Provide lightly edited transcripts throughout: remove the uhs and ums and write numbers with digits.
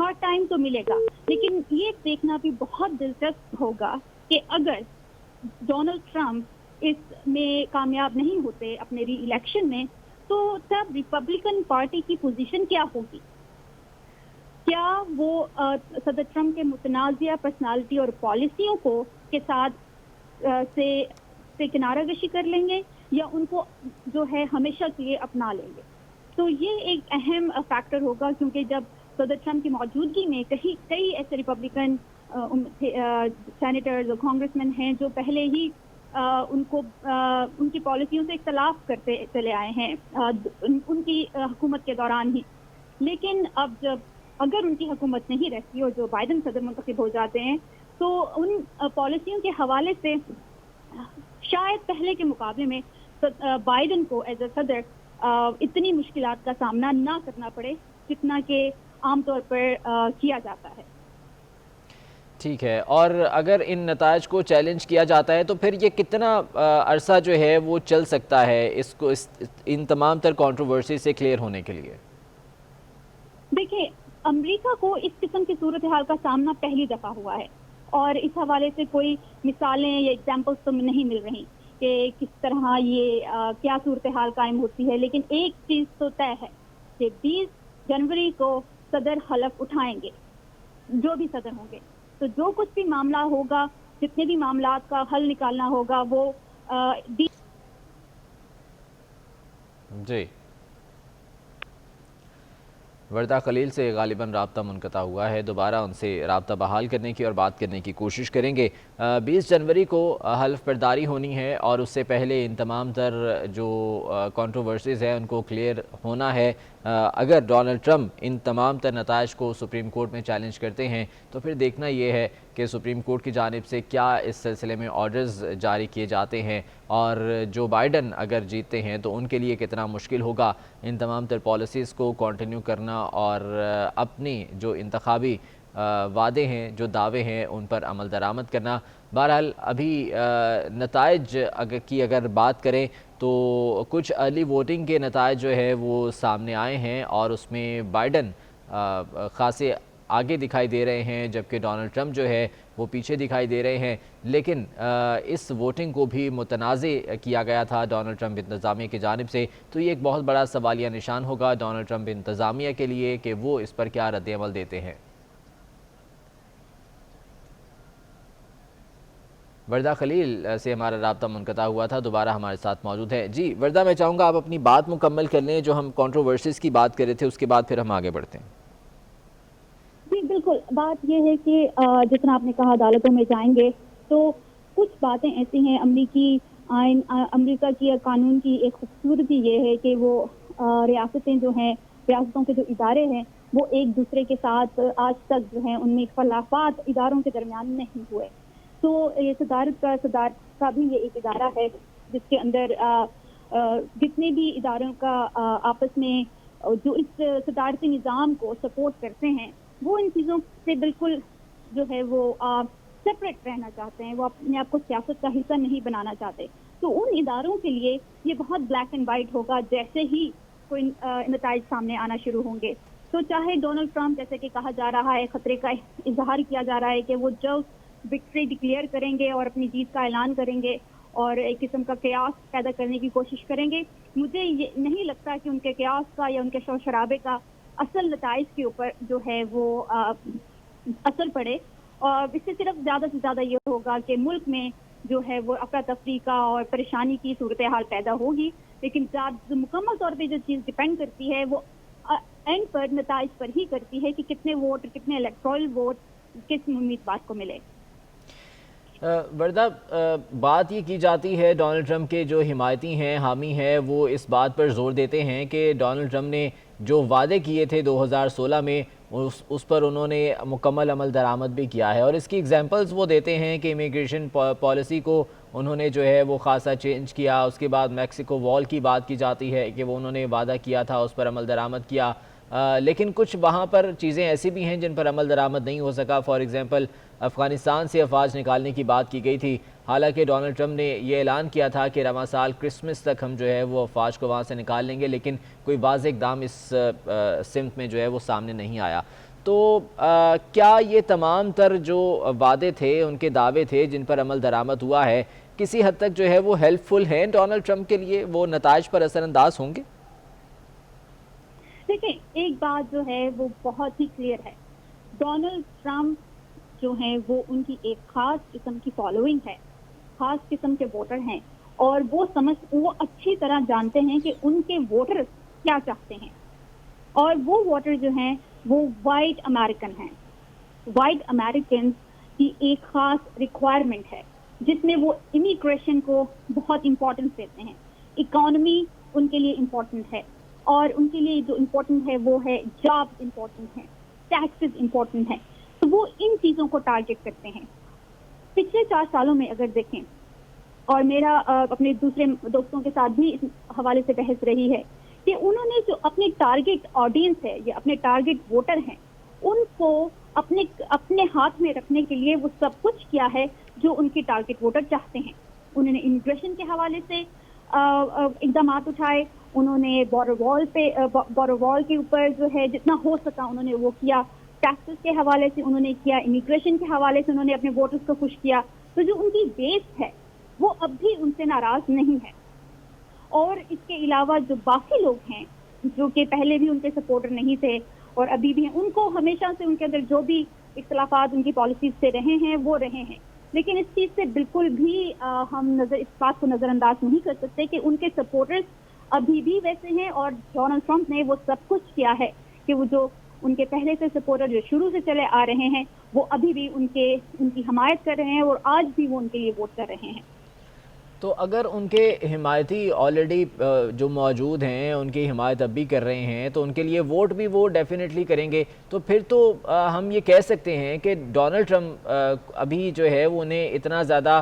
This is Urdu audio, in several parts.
ہارڈ ٹائم تو ملے گا، لیکن یہ دیکھنا بھی بہت دلچسپ ہوگا کہ اگر ڈونلڈ ٹرمپ اس میں کامیاب نہیں ہوتے اپنے ری الیکشن میں، تو تب ریپبلکن پارٹی کی پوزیشن کیا ہوگی؟ کیا وہ صدر ٹرمپ کے متنازعہ پرسنالٹی اور پالیسیوں کو کے ساتھ سے کنارہ کشی کر لیں گے، یا ان کو جو ہے ہمیشہ کے لیے اپنا لیں گے؟ تو یہ ایک اہم فیکٹر ہوگا، کیونکہ جب صدر ٹرمپ کی موجودگی میں کئی ایسے ریپبلکن سینیٹرز اور کانگریس مین ہیں جو پہلے ہی ان کی پالیسیوں سے اختلاف کرتے چلے آئے ہیں ان کی حکومت کے دوران ہی، لیکن اب اگر ان کی حکومت نہیں رہتی اور جو بائیڈن صدر منتخب ہو جاتے ہیں، تو ان پالیسیوں کے حوالے سے شاید پہلے کے مقابلے میں بائیڈن کو ایز اے صدر اتنی مشکلات کا سامنا نہ کرنا پڑے جتنا کہ عام طور پر کیا جاتا ہے۔ ٹھیک ہے، اور اگر ان نتائج کو چیلنج کیا جاتا ہے تو پھر یہ کتنا عرصہ جو ہے وہ چل سکتا ہے ان تمام تر کنٹروورسی سے کلیئر ہونے کے لیے؟ دیکھیں، امریکہ کو اس قسم کی صورتحال کا سامنا پہلی دفعہ ہوا ہے، اور اس حوالے سے کوئی مثالیں یا ایگزامپلس تو نہیں مل رہی کہ کس طرح یہ کیا صورتحال قائم ہوتی ہے، لیکن ایک چیز تو طے ہے کہ 20 جنوری کو صدر حلف اٹھائیں گے، جو بھی صدر ہوں گے، تو جو کچھ بھی معاملہ ہوگا، جتنے بھی معاملات کا حل نکالنا ہوگا، وہ جی، وردہ خلیل سے غالباً رابطہ منقطع ہوا ہے، دوبارہ ان سے رابطہ بحال کرنے کی اور بات کرنے کی کوشش کریں گے۔ 20 جنوری کو حلف برداری ہونی ہے، اور اس سے پہلے ان تمام تر جو کنٹروورسیز ہیں ان کو کلیئر ہونا ہے۔ اگر ڈونلڈ ٹرمپ ان تمام تر نتائج کو سپریم کورٹ میں چیلنج کرتے ہیں تو پھر دیکھنا یہ ہے کہ سپریم کورٹ کی جانب سے کیا اس سلسلے میں آرڈرز جاری کیے جاتے ہیں، اور جو بائیڈن اگر جیتتے ہیں تو ان کے لیے کتنا مشکل ہوگا ان تمام تر پالیسیز کو کنٹینیو کرنا اور اپنی جو انتخابی وعدے ہیں، جو دعوے ہیں، ان پر عمل درآمد کرنا۔ بہرحال ابھی نتائج اگر بات کریں تو کچھ ارلی ووٹنگ کے نتائج جو ہے وہ سامنے آئے ہیں، اور اس میں بائیڈن خاصے آگے دکھائی دے رہے ہیں، جبکہ ڈونلڈ ٹرمپ جو ہے وہ پیچھے دکھائی دے رہے ہیں۔ لیکن اس ووٹنگ کو بھی متنازع کیا گیا تھا ڈونلڈ ٹرمپ انتظامیہ کی جانب سے، تو یہ ایک بہت بڑا سوالیہ نشان ہوگا ڈونلڈ ٹرمپ انتظامیہ کے لیے کہ وہ اس پر کیا رد عمل دیتے ہیں۔ وردہ خلیل سے ہمارا رابطہ منقطع ہوا تھا، دوبارہ ہمارے ساتھ موجود ہے۔ جی وردہ، میں چاہوں گا آپ اپنی بات مکمل کر لیں، جو ہم کنٹروورسیز کی بات کر رہے تھے، اس کے بعد پھر ہم آگے بڑھتے ہیں۔ جی بالکل، بات یہ ہے کہ جتنا آپ نے کہا عدالتوں میں جائیں گے، تو کچھ باتیں ایسی ہیں، امریکہ کی قانون کی ایک خوبصورتی یہ ہے کہ وہ ریاستیں جو ہیں، ریاستوں کے جو ادارے ہیں، وہ ایک دوسرے کے ساتھ آج تک جو ہیں ان میں اختلافات اداروں کے درمیان نہیں ہوئے۔ تو یہ صدارت کا بھی یہ ایک ادارہ ہے جس کے اندر جتنے بھی اداروں کا آپس میں جو اس صدارتی نظام کو سپورٹ کرتے ہیں، وہ ان چیزوں سے بالکل جو ہے وہ سیپریٹ رہنا چاہتے ہیں، وہ اپنے آپ کو سیاست کا حصہ نہیں بنانا چاہتے۔ تو ان اداروں کے لیے یہ بہت بلیک اینڈ وائٹ ہوگا جیسے ہی کوئی نتائج سامنے آنا شروع ہوں گے۔ تو چاہے ڈونلڈ ٹرمپ، جیسے کہ کہا جا رہا ہے، خطرے کا اظہار کیا جا رہا ہے کہ وہ جو وکٹری ڈکلیئر کریں گے اور اپنی جیت کا اعلان کریں گے اور ایک قسم کا قیاس پیدا کرنے کی کوشش کریں گے، مجھے یہ نہیں لگتا کہ ان کے قیاس کا یا ان کے شور شرابے کا اصل نتائج کے اوپر جو ہے وہ اثر پڑے، اور اس سے صرف زیادہ سے زیادہ یہ ہوگا کہ ملک میں جو ہے وہ افراتفری کا اور پریشانی کی صورتحال پیدا ہوگی، لیکن مکمل طور پہ جو چیز ڈپینڈ کرتی ہے وہ اینڈ پر نتائج پر ہی کرتی ہے کہ کتنے ووٹ، کتنے الیکٹورل ووٹ کس امیدوار کو ملے۔ وردہ، بات یہ کی جاتی ہے ڈونلڈ ٹرمپ کے جو حمایتی ہیں، حامی ہیں، وہ اس بات پر زور دیتے ہیں کہ ڈونلڈ ٹرمپ نے جو وعدے کیے تھے 2016 میں اس پر انہوں نے مکمل عمل درآمد بھی کیا ہے، اور اس کی ایگزامپلز وہ دیتے ہیں کہ امیگریشن پالیسی کو انہوں نے جو ہے وہ خاصا چینج کیا۔ اس کے بعد میکسیکو وال کی بات کی جاتی ہے کہ وہ انہوں نے وعدہ کیا تھا، اس پر عمل درآمد کیا، لیکن کچھ وہاں پر چیزیں ایسی بھی ہیں جن پر عمل درآمد نہیں ہو سکا۔ فار ایگزامپل افغانستان سے افواج نکالنے کی بات کی گئی تھی، حالانکہ ڈونلڈ ٹرمپ نے یہ اعلان کیا تھا کہ رواں سال کرسمس تک ہم جو ہے وہ افواج کو وہاں سے نکال لیں گے، لیکن کوئی واضح اقدام اس سمت میں جو ہے وہ سامنے نہیں آیا۔ تو کیا یہ تمام تر جو وعدے تھے، ان کے دعوے تھے جن پر عمل درآمد ہوا ہے، کسی حد تک جو ہے وہ ہیلپ فل ہیں ڈونلڈ ٹرمپ کے لیے؟ وہ نتائج پر اثر انداز ہوں گے؟ دیکھیں، ایک بات جو ہے وہ بہت ہی کلیئر ہے، ڈونلڈ ٹرمپ جو ہیں وہ ان کی ایک خاص قسم کی فالوئنگ ہے، خاص قسم کے ووٹر ہیں، اور وہ اچھی طرح جانتے ہیں کہ ان کے ووٹر کیا چاہتے ہیں، اور وہ ووٹر جو ہیں وہ وائٹ امریکن ہیں۔ وائٹ امریکنز کی ایک خاص ریکوائرمنٹ ہے جس میں وہ امیگریشن کو بہت امپورٹنس دیتے ہیں، اکانومی ان کے لیے امپورٹنٹ ہے، اور ان کے لیے جو امپورٹنٹ ہے وہ ہے جاب امپورٹنٹ ہے، ٹیکسز امپورٹنٹ ہے، تو وہ ان چیزوں کو ٹارگٹ کرتے ہیں۔ پچھلے 4 سالوں میں اگر دیکھیں، اور میرا اپنے دوسرے دوستوں کے ساتھ بھی اس حوالے سے بحث رہی ہے کہ انہوں نے جو اپنی ٹارگٹ آڈینس ہے یا اپنے ٹارگٹ ووٹر ہیں، ان کو اپنے ہاتھ میں رکھنے کے لیے وہ سب کچھ کیا ہے جو ان کے ٹارگٹ ووٹر چاہتے ہیں۔ انہوں نے امیگریشن کے حوالے سے اقدامات اٹھائے، انہوں نے بارڈر وال کے اوپر جو ہے جتنا ہو سکا انہوں نے وہ کیا، ٹیکسز کے حوالے سے انہوں نے کیا، امیگریشن کے حوالے سے انہوں نے اپنے ووٹرز کو خوش کیا۔ تو جو ان کی بیس ہے وہ اب بھی ان سے ناراض نہیں ہے، اور اس کے علاوہ جو باقی لوگ ہیں جو کہ پہلے بھی ان کے سپورٹر نہیں تھے اور ابھی بھی ہیں، ان کو ہمیشہ سے ان کے اندر جو بھی اختلافات ان کی پالیسیز سے رہے ہیں وہ رہے ہیں، لیکن اس چیز سے بالکل بھی ہم اس بات کو نظر انداز نہیں کر سکتے کہ ان کے سپورٹرز ابھی بھی ویسے ہیں، اور ڈونلڈ ٹرمپ نے وہ سب کچھ کیا ہے کہ وہ جو ان کے پہلے سے سپورٹر جو شروع سے چلے آ رہے ہیں وہ ابھی بھی ان کی حمایت کر رہے ہیں، اور آج بھی وہ ان کے لیے ووٹ کر رہے ہیں۔ تو اگر ان کے حمایتی آلریڈی جو موجود ہیں ان کی حمایت اب بھی کر رہے ہیں تو ان کے لیے ووٹ بھی وہ ڈیفینیٹلی کریں گے، تو پھر تو ہم یہ کہہ سکتے ہیں کہ ڈونلڈ ٹرمپ ابھی جو ہے وہ انہیں اتنا زیادہ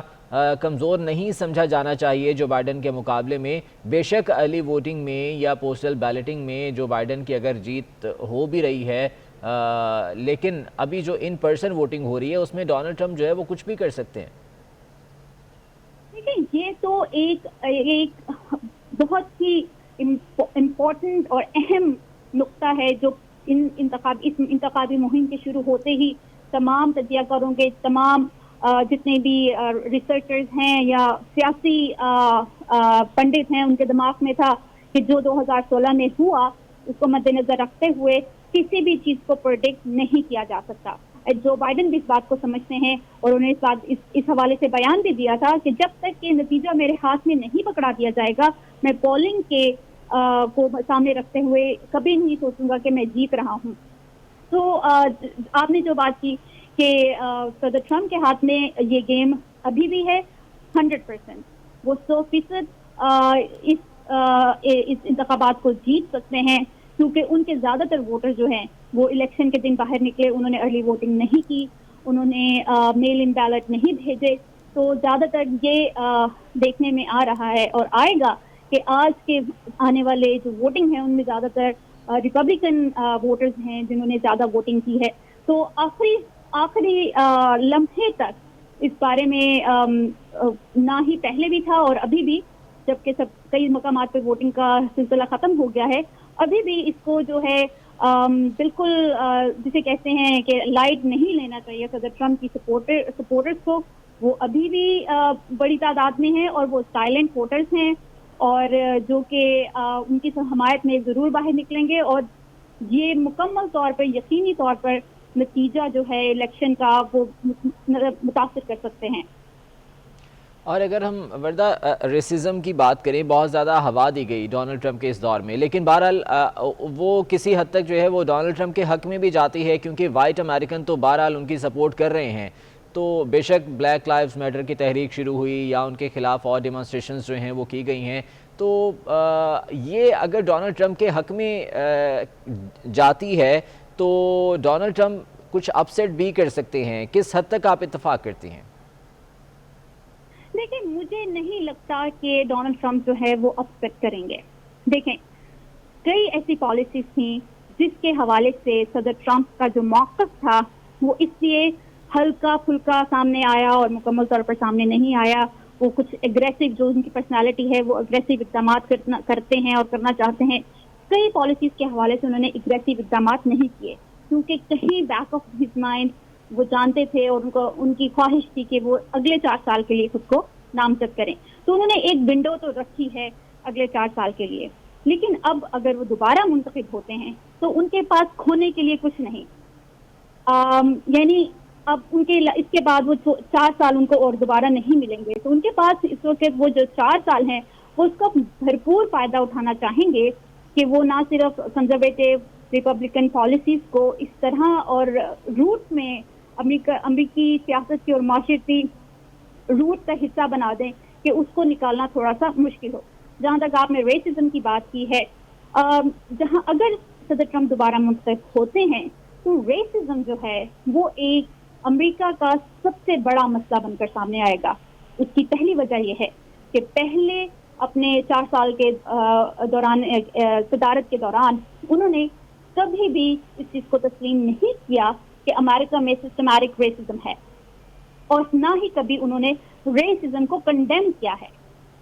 کمزور نہیں سمجھا جانا چاہیے جو بائیڈن کے مقابلے میں۔ بے شک ارلی ووٹنگ میں یا پوسٹل بیلٹنگ میں جو بائیڈن کی اگر جیت ہو بھی رہی ہے، لیکن ابھی جو ان پرسن ووٹنگ ہو رہی ہے اس میں ڈونلڈ ٹرمپ جو ہے وہ کچھ بھی کر سکتے ہیں۔ دیکھیں، یہ تو ایک بہت ہی امپورٹنٹ اور اہم نقطہ ہے جو اس انتخابی مہم کے شروع ہوتے ہی تمام تجزیہ کاروں کے، تمام جتنے بھی ریسرچرز ہیں یا سیاسی پنڈت ہیں، ان کے دماغ میں تھا کہ جو 2016 میں ہوا اس کو مد نظر رکھتے ہوئے کسی بھی چیز کو پروڈکٹ نہیں کیا جا سکتا۔ جو بائیڈن بھی اس بات کو سمجھتے ہیں، اور انہوں نے اس حوالے سے بیان بھی دیا تھا کہ جب تک کہ نتیجہ میرے ہاتھ میں نہیں پکڑا دیا جائے گا، میں پولنگ کے کو سامنے رکھتے ہوئے کبھی نہیں سوچوں گا کہ میں جیت رہا ہوں۔ تو آپ نے جو بات کی کہ صدر ٹرمپ کے ہاتھ میں یہ گیم ابھی بھی ہے، 100%، وہ 100% اس انتخابات کو جیت سکتے ہیں، کیونکہ ان کے زیادہ تر ووٹر جو ہیں وہ الیکشن کے دن باہر نکلے، انہوں نے ارلی ووٹنگ نہیں کی، انہوں نے میل ان بیلٹ نہیں بھیجے، تو زیادہ تر یہ دیکھنے میں آ رہا ہے اور آئے گا کہ آج کے آنے والے جو ووٹنگ ہیں ان میں زیادہ تر ریپبلکن ووٹرز ہیں جنہوں نے زیادہ ووٹنگ کی ہے۔ تو آخری لمحے تک اس بارے میں نہ ہی پہلے بھی تھا اور ابھی بھی، جبکہ کئی مقامات پہ ووٹنگ کا سلسلہ ختم ہو گیا ہے، ابھی بھی اس کو جو ہے بالکل جسے کہتے ہیں کہ لائٹ نہیں لینا چاہیے صدر ٹرمپ کی سپورٹرز کو۔ وہ ابھی بھی بڑی تعداد میں ہیں اور وہ سائلنٹ ووٹرز ہیں، اور جو کہ ان کی حمایت میں ضرور باہر نکلیں گے، اور یہ مکمل طور پر یقینی طور پر نتیجہ جو ہے الیکشن کا وہ متاثر کر سکتے ہیں۔ اور اگر ہم وردہ ریسزم کی بات کریں، بہت زیادہ ہوا دی گئی ڈونلڈ ٹرمپ کے اس دور میں، لیکن بہرحال وہ کسی حد تک جو ہے وہ ڈونلڈ ٹرمپ کے حق میں بھی جاتی ہے، کیونکہ وائٹ امریکن تو بہرحال ان کی سپورٹ کر رہے ہیں۔ تو بے شک بلیک لائیوز میٹر کی تحریک شروع ہوئی یا ان کے خلاف اور ڈیمانسٹریشنز جو ہیں وہ کی گئی ہیں، تو یہ اگر ڈونلڈ ٹرمپ کے حق میں جاتی ہے تو ڈونلڈ ٹرمپ کچھ اپسیٹ بھی کر سکتے ہیں۔ کس حد تک آپ اتفاق کرتی ہیں؟ دیکھیں، مجھے نہیں لگتا کہ ڈونلڈ ٹرمپ جو ہے وہ اپسیٹ کریں گے۔ دیکھیں، کئی ایسی پالیسیز تھیں جس کے حوالے سے صدر ٹرمپ کا جو موقف تھا وہ اس لیے ہلکا پھلکا سامنے آیا اور مکمل طور پر سامنے نہیں آیا۔ وہ کچھ اگریسو، جو ان کی پرسنالٹی ہے وہ اگریسو اقدامات کرتے ہیں اور کرنا چاہتے ہیں۔ کئی پالیسیز کے حوالے سے انہوں نے اگریسو اقدامات نہیں کیے، کیونکہ کہیں بیک آف ہز مائنڈ وہ جانتے تھے اور ان کی خواہش تھی کہ وہ اگلے 4 سال کے لیے خود کو نامزد کریں. تو انہوں نے ایک ونڈو تو رکھی ہے اگلے 4 سال کے لیے. لیکن اب اگر وہ دوبارہ منتخب ہوتے ہیں تو ان کے پاس کھونے کے لیے کچھ نہیں. یعنی اب ان کے اس کے بعد وہ 4 سال ان کو اور دوبارہ نہیں ملیں گے. تو ان کے پاس اس وقت وہ جو 4 سال ہیں وہ اس کا بھرپور فائدہ اٹھانا چاہیں گے کہ وہ نہ صرف کنزرویٹو ریپبلکن پالیسیز کو اس طرح اور روٹ میں امریکی سیاست کی اور معاشرتی روٹ کا حصہ بنا دیں کہ اس کو نکالنا تھوڑا سا مشکل ہو. جہاں تک آپ نے ریسزم کی بات کی ہے, جہاں اگر صدر ٹرمپ دوبارہ منتخب ہوتے ہیں تو ریسزم جو ہے وہ ایک امریکہ کا سب سے بڑا مسئلہ بن کر سامنے آئے گا. اس کی پہلی وجہ یہ ہے کہ پہلے اپنے 4 سال کے دوران صدارت کے دوران انہوں نے کبھی بھی اس چیز کو تسلیم نہیں کیا کہ امریکہ میں سسٹمیٹک ریسزم ہے, اور نہ ہی کبھی انہوں نے ریسزم کو کنڈیم کیا ہے.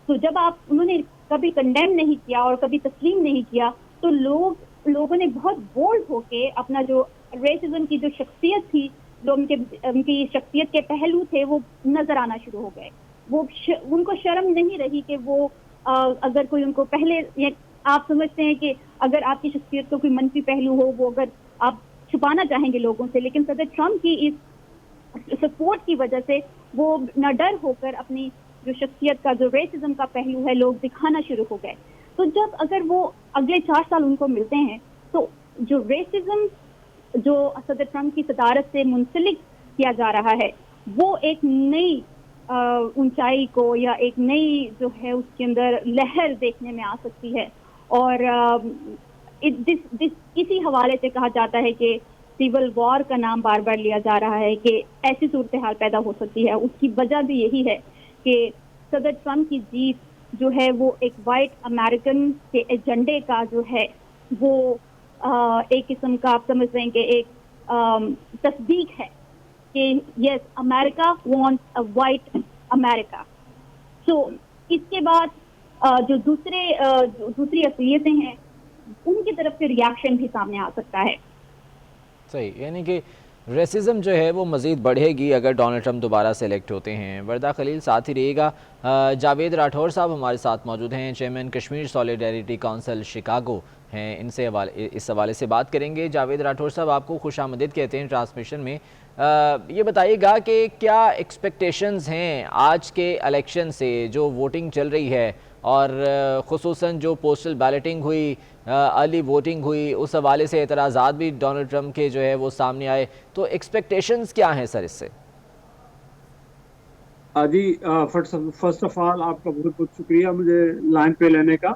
تو جب انہوں نے کبھی کنڈیم نہیں کیا اور کبھی تسلیم نہیں کیا تو لوگوں نے بہت بولڈ ہو کے اپنا جو ریسزم کی جو شخصیت تھی, جو ان کی شخصیت کے پہلو تھے وہ نظر آنا شروع ہو گئے. ان کو شرم نہیں رہی کہ وہ اگر کوئی ان کو پہلے, آپ سمجھتے ہیں کہ اگر آپ کی شخصیت کو کوئی منفی پہلو ہو وہ اگر آپ چھپانا چاہیں گے لوگوں سے, لیکن صدر ٹرمپ کی اس سپورٹ کی وجہ سے وہ نہ ڈر ہو کر اپنی جو شخصیت کا جو ریسزم کا پہلو ہے لوگ دکھانا شروع ہو گئے. تو جب اگر وہ اگلے 4 سال ان کو ملتے ہیں تو جو ریسزم جو صدر ٹرمپ کی صدارت سے منسلک کیا جا رہا ہے وہ ایک نئی اونچائی کو یا ایک نئی جو ہے اس کے اندر لہر دیکھنے میں آ سکتی ہے. اور اسی حوالے سے کہا جاتا ہے کہ سول وار کا نام بار بار لیا جا رہا ہے کہ ایسی صورتحال پیدا ہو سکتی ہے. اس کی وجہ بھی یہی ہے کہ صدر ٹرمپ کی جیت جو ہے وہ ایک وائٹ امریکن کے ایجنڈے کا جو ہے وہ ایک قسم کا آپ سمجھ رہے ہیں کہ ایک تصدیق ہے کہ یس امریکہ وانٹس اے وائٹ امریکہ. سو اس کے بعد جو دوسری اقلیتیں ہیں ان کی طرف سے ریاکشن بھی سامنے آ سکتا ہے. صحیح, یعنی کہ ریسزم جو ہے وہ مزید بڑھے گی اگر ڈونلڈ ٹرمپ دوبارہ سلیکٹ ہوتے ہیں. وردہ خلیل ساتھ ہی رہے گا. جاوید راٹھور صاحب ہمارے ساتھ موجود ہیں, chairman Kashmir solidarity council Chicago ہیں, ان سے اس حوالے سے بات کریں گے. جاوید راٹھور صاحب آپ کو خوش آمدید کہتے ہیں ٹرانسمیشن میں. یہ بتائیے گا کہ کیا ایکسپیکٹیشنز ہیں آج کے الیکشن سے جو ووٹنگ چل رہی ہے, اور خصوصاً جو پوسٹل بیلٹنگ ہوئی, ارلی ووٹنگ ہوئی, اس حوالے سے اعتراضات بھی ڈونلڈ ٹرمپ کے جو ہے وہ سامنے آئے, تو ایکسپیکٹیشنز کیا ہیں سر اس سے؟ جی, فرسٹ آف آل آپ کا بہت بہت شکریہ مجھے لائن پہ لینے کا.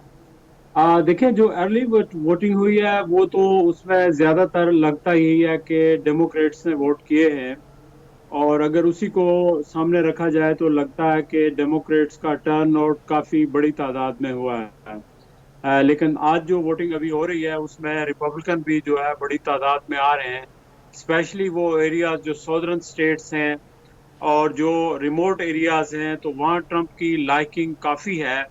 دیکھیں جو ارلی ووٹنگ ہوئی ہے وہ تو اس میں زیادہ تر لگتا یہی ہے کہ ڈیموکریٹس نے ووٹ کیے ہیں, اور اگر اسی کو سامنے رکھا جائے تو لگتا ہے کہ ڈیموکریٹس کا ٹرن آؤٹ کافی بڑی تعداد میں ہوا ہے. لیکن آج جو ووٹنگ ابھی ہو رہی ہے اس میں ریپبلکن بھی جو ہے بڑی تعداد میں آ رہے ہیں, اسپیشلی وہ ایریاز جو سودرن اسٹیٹس ہیں اور جو ریموٹ ایریاز ہیں, تو وہاں ٹرمپ کی لائکنگ کافی ہے.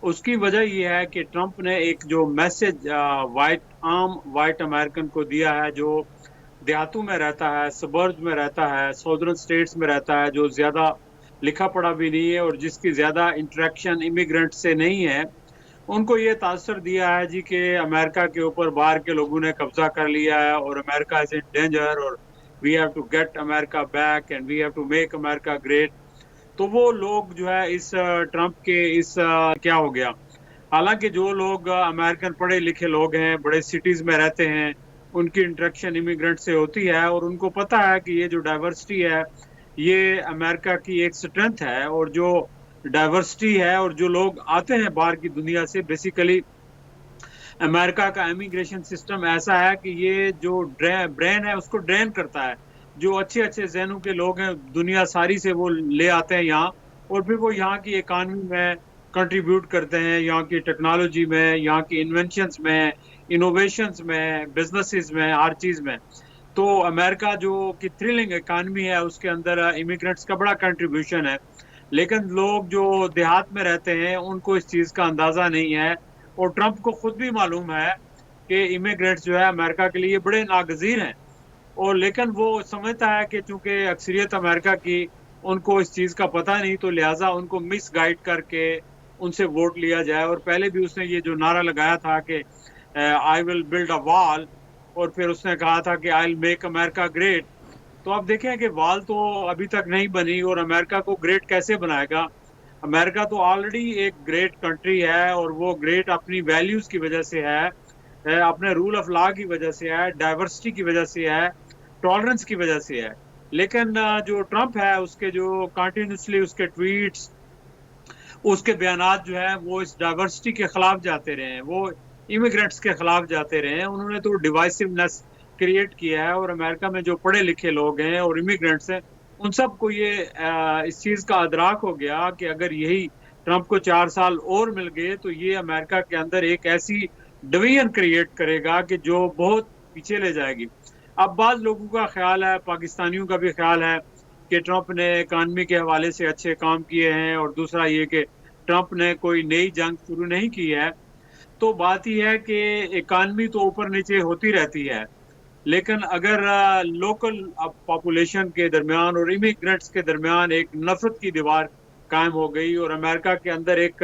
اس کی وجہ یہ ہے کہ ٹرمپ نے ایک جو میسج عام وائٹ امریکن کو دیا ہے جو دیہاتوں میں رہتا ہے, سبرز میں رہتا ہے, سودرن اسٹیٹس میں رہتا ہے, جو زیادہ لکھا پڑھا بھی نہیں ہے اور جس کی زیادہ انٹریکشن امیگرینٹ سے نہیں ہے, ان کو یہ تاثر دیا ہے جی کہ امریکہ کے اوپر باہر کے لوگوں نے قبضہ کر لیا ہے اور امریکہ از ان ڈینجر, اور we have to get America back and we have to make America great. تو وہ لوگ جو ہے اس ٹرمپ کے کیا ہو گیا, حالانکہ جو لوگ امریکن پڑھے لکھے لوگ ہیں, بڑے سٹیز میں رہتے ہیں, ان کی انٹریکشن امیگرینٹ سے ہوتی ہے, اور ان کو پتہ ہے کہ یہ جو ڈائیورسٹی ہے یہ امریکہ کی ایک اسٹرینتھ ہے, اور جو ڈائیورسٹی ہے اور جو لوگ آتے ہیں باہر کی دنیا سے, بیسیکلی امریکہ کا امیگریشن سسٹم ایسا ہے کہ یہ جو برین ہے اس کو ڈرین کرتا ہے. جو اچھے اچھے ذہنوں کے لوگ ہیں دنیا ساری سے وہ لے آتے ہیں یہاں, اور پھر وہ یہاں کی اکانومی میں کنٹریبیوٹ کرتے ہیں, یہاں کی ٹیکنالوجی میں, یہاں کی انوینشنز میں, انوویشنز میں, بزنسز میں, ہر چیز میں. تو امریکہ جو کہ تھرلنگ اکانومی ہے اس کے اندر امیگرینٹس کا بڑا کنٹریبیوشن ہے, لیکن لوگ جو دیہات میں رہتے ہیں ان کو اس چیز کا اندازہ نہیں ہے, اور ٹرمپ کو خود بھی معلوم ہے کہ امیگرینٹس جو ہے امریکہ کے لیے بڑے ناگزیر ہیں. اور لیکن وہ سمجھتا ہے کہ چونکہ اکثریت امریکہ کی ان کو اس چیز کا پتہ نہیں، تو لہٰذا ان کو مس گائیڈ کر کے ان سے ووٹ لیا جائے. اور پہلے بھی اس نے یہ جو نعرہ لگایا تھا کہ آئی ول بلڈ اے وال، اور پھر اس نے کہا تھا کہ آئی ول میک امریکہ گریٹ. تو آپ دیکھیں کہ وال تو ابھی تک نہیں بنی، اور امریکہ کو گریٹ کیسے بنائے گا؟ امریکہ تو آلریڈی ایک گریٹ کنٹری ہے، اور وہ گریٹ اپنی ویلیوز کی وجہ سے ہے، اپنے رول آف لا کی وجہ سے ہے، ڈائیورسٹی کی وجہ سے ہے، ٹالرنس کی وجہ سے ہے. لیکن جو ٹرمپ ہے، اس کے جو کنٹینیوسلی اس کے ٹویٹس، اس کے بیانات جو ہے وہ اس ڈائیورسٹی کے خلاف جاتے رہے ہیں، وہ امیگرینٹس کے خلاف جاتے رہے ہیں. انہوں نے تو ڈیوائسونیس کریٹ کیا ہے، اور امریکہ میں جو پڑھے لکھے لوگ ہیں اور امیگرینٹس ہیں، ان سب کو یہ اس چیز کا ادراک ہو گیا کہ اگر یہی ٹرمپ کو 4 سال اور مل گئے تو یہ امریکہ کے اندر ایک ایسی ڈویژن کریٹ کرے گا کہ جو بہت پیچھے لے جائے گی. اب بعض لوگوں کا خیال ہے، پاکستانیوں کا بھی خیال ہے کہ ٹرمپ نے اکانومی کے حوالے سے اچھے کام کیے ہیں، اور دوسرا یہ کہ ٹرمپ نے کوئی نئی جنگ شروع نہیں کی ہے. تو بات یہ ہے کہ اکانومی تو اوپر نیچے ہوتی رہتی ہے، لیکن اگر لوکل پاپولیشن کے درمیان اور امیگرینٹس کے درمیان ایک نفرت کی دیوار قائم ہو گئی، اور امریکہ کے اندر ایک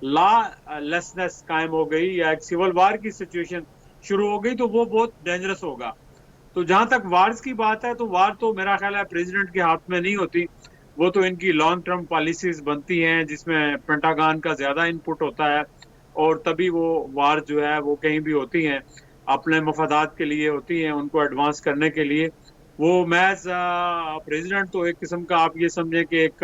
لا لیسنس قائم ہو گئی، یا ایک سول وار کی سچویشن شروع ہو گئی، تو وہ بہت ڈینجرس ہوگا. تو جہاں تک وارز کی بات ہے، تو وار تو میرا خیال ہے پریزیڈنٹ کے ہاتھ میں نہیں ہوتی، وہ تو ان کی لانگ ٹرم پالیسیز بنتی ہیں جس میں پینٹاگان کا زیادہ انپٹ ہوتا ہے، اور تبھی وہ وار جو ہے وہ کہیں بھی ہوتی ہیں اپنے مفادات کے لیے ہوتی ہیں، ان کو ایڈوانس کرنے کے لیے. وہ محض پریزیڈنٹ تو ایک قسم کا آپ یہ سمجھیں کہ ایک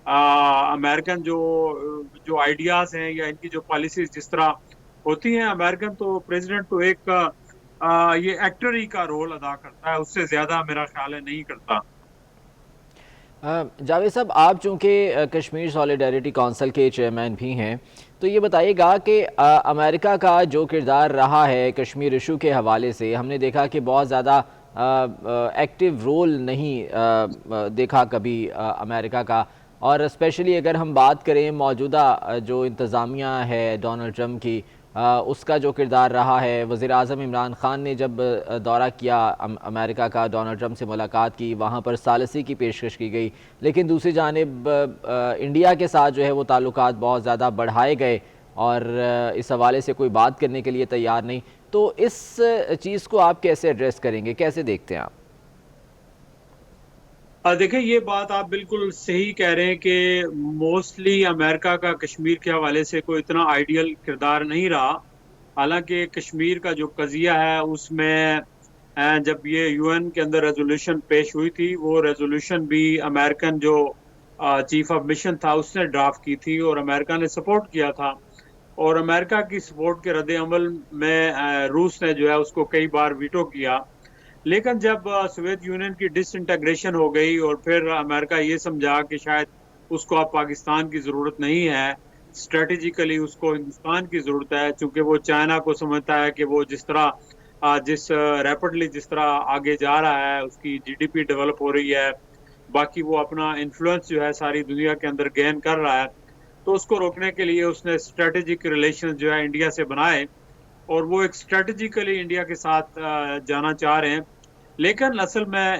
امریکن جو آئیڈیاز ہیں یا ان کی جو پالیسیز جس طرح ہوتی ہیں، امریکن تو پریزیڈنٹ تو ایک یہ ایکٹر ہی کا رول ادا کرتا ہے، اس سے زیادہ میرا خیال ہے نہیں کرتا. جاوید صاحب، آپ چونکہ کشمیر سالیڈیرٹی کونسل کے چیئرمین بھی ہیں، تو یہ بتائیے گا کہ امریکہ کا جو کردار رہا ہے کشمیر ایشو کے حوالے سے، ہم نے دیکھا کہ بہت زیادہ ایکٹیو رول نہیں دیکھا کبھی امریکہ کا. اور اسپیشلی اگر ہم بات کریں موجودہ جو انتظامیہ ہے ڈونلڈ ٹرمپ کی، اس کا جو کردار رہا ہے، وزیر اعظم عمران خان نے جب دورہ کیا امریکہ کا، ڈونلڈ ٹرمپ سے ملاقات کی، وہاں پر ثالثی کی پیشکش کی گئی، لیکن دوسری جانب انڈیا کے ساتھ جو ہے وہ تعلقات بہت زیادہ بڑھائے گئے، اور اس حوالے سے کوئی بات کرنے کے لیے تیار نہیں. تو اس چیز کو آپ کیسے ایڈریس کریں گے، کیسے دیکھتے ہیں آپ؟ دیکھیں، یہ بات آپ بالکل صحیح کہہ رہے ہیں کہ موسٹلی امریکہ کا کشمیر کے حوالے سے کوئی اتنا آئیڈیل کردار نہیں رہا. حالانکہ کشمیر کا جو قضیہ ہے اس میں جب یہ یو این کے اندر ریزولوشن پیش ہوئی تھی، وہ ریزولوشن بھی امریکن جو چیف آف مشن تھا اس نے ڈرافٹ کی تھی، اور امریکہ نے سپورٹ کیا تھا. اور امریکہ کی سپورٹ کے رد عمل میں روس نے جو ہے اس کو کئی بار ویٹو کیا. لیکن جب سوویت یونین کی ڈس انٹیگریشن ہو گئی، اور پھر امریکہ یہ سمجھا کہ شاید اس کو اب پاکستان کی ضرورت نہیں ہے، اسٹریٹجیکلی اس کو ہندوستان کی ضرورت ہے، چونکہ وہ چائنا کو سمجھتا ہے کہ وہ جس ریپڈلی جس طرح آگے جا رہا ہے، اس کی جی ڈی پی ڈیولپ ہو رہی ہے، باقی وہ اپنا انفلوئنس جو ہے ساری دنیا کے اندر گین کر رہا ہے، تو اس کو روکنے کے لیے اس نے اسٹریٹجک ریلیشن جو ہے انڈیا سے بنائے، اور وہ ایک اسٹریٹجیکلی انڈیا کے ساتھ جانا چاہ رہے ہیں. لیکن اصل میں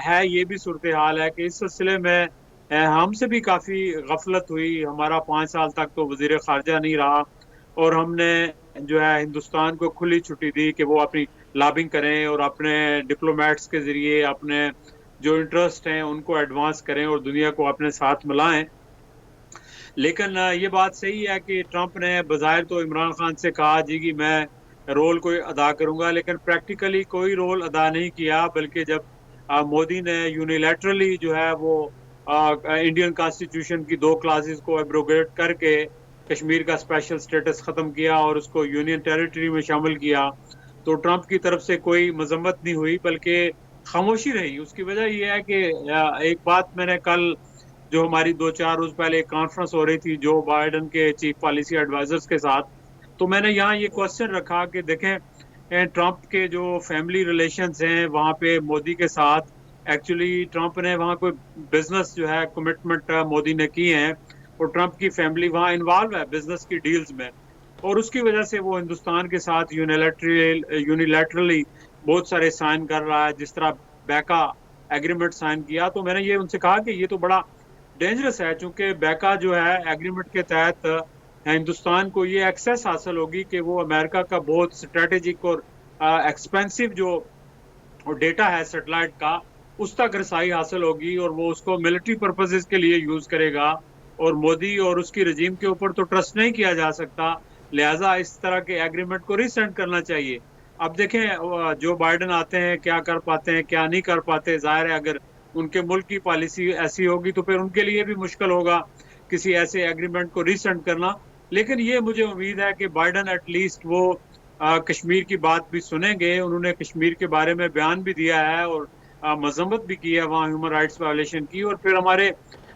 ہے یہ بھی صورتحال ہے کہ اس سلسلے میں ہم سے بھی کافی غفلت ہوئی. ہمارا 5 سال تک تو وزیر خارجہ نہیں رہا، اور ہم نے جو ہے ہندوستان کو کھلی چھٹی دی کہ وہ اپنی لابنگ کریں اور اپنے ڈپلومیٹس کے ذریعے اپنے جو انٹرسٹ ہیں ان کو ایڈوانس کریں اور دنیا کو اپنے ساتھ ملائیں. لیکن یہ بات صحیح ہے کہ ٹرمپ نے بظاہر تو عمران خان سے کہا جی کہ میں رول کوئی ادا کروں گا، لیکن پریکٹیکلی کوئی رول ادا نہیں کیا، بلکہ جب مودی نے یونیلیٹرلی جو ہے وہ انڈین کانسٹیٹیوشن کی 2 کلاسز کو ایبروگیٹ کر کے کشمیر کا اسپیشل سٹیٹس ختم کیا اور اس کو یونین ٹیریٹری میں شامل کیا، تو ٹرمپ کی طرف سے کوئی مذمت نہیں ہوئی بلکہ خاموشی رہی. اس کی وجہ یہ ہے کہ ایک بات میں نے کل جو ہماری 2-4 روز پہلے ایک کانفرنس ہو رہی تھی جو بائیڈن کے چیف پالیسی ایڈوائزرز کے ساتھ، تو میں نے یہاں یہ کوسچن رکھا کہ دیکھیں ٹرمپ کے جو فیملی ریلیشنز ہیں وہاں پہ مودی کے ساتھ، ایکچولی ٹرمپ نے وہاں کوئی بزنس جو ہے کمٹمنٹ مودی نے کی ہیں، اور ٹرمپ کی فیملی وہاں انوالو ہے بزنس کی ڈیلز میں، اور اس کی وجہ سے وہ ہندوستان کے ساتھ یونیلیٹرلی بہت سارے سائن کر رہا ہے، جس طرح بیکا ایگریمنٹ سائن کیا. تو میں نے یہ ان سے کہا کہ یہ تو بڑا ڈینجرس ہے، چونکہ بیکا جو ہے ایگریمنٹ کے تحت ہندوستان کو یہ ایکسیس حاصل ہوگی کہ وہ امریکہ کا بہت اسٹریٹجک اور ایکسپینسو جو ڈیٹا ہے سیٹلائٹ کا، اس تک رسائی حاصل ہوگی، اور وہ اس کو ملٹری پرپزز کے لیے یوز کرے گا. اور مودی اور اس کی رجیم کے اوپر تو ٹرسٹ نہیں کیا جا سکتا، لہٰذا اس طرح کے ایگریمنٹ کو ریسینڈ کرنا چاہیے. اب دیکھیں جو بائیڈن آتے ہیں کیا کر پاتے ہیں کیا نہیں کر پاتے. ظاہر ہے اگر ان کے ملک کی پالیسی ایسی ہوگی تو پھر ان کے لیے بھی مشکل ہوگا کسی ایسے ایگریمنٹ کو ریسینڈ کرنا. لیکن یہ مجھے امید ہے کہ بائیڈن ایٹ لیسٹ وہ کشمیر کی بات بھی سنیں گے. انہوں نے کشمیر کے بارے میں بیان بھی دیا ہے اور مذمت بھی کی ہے وہاں ہیومن رائٹس وائلیشن کی. اور پھر ہمارے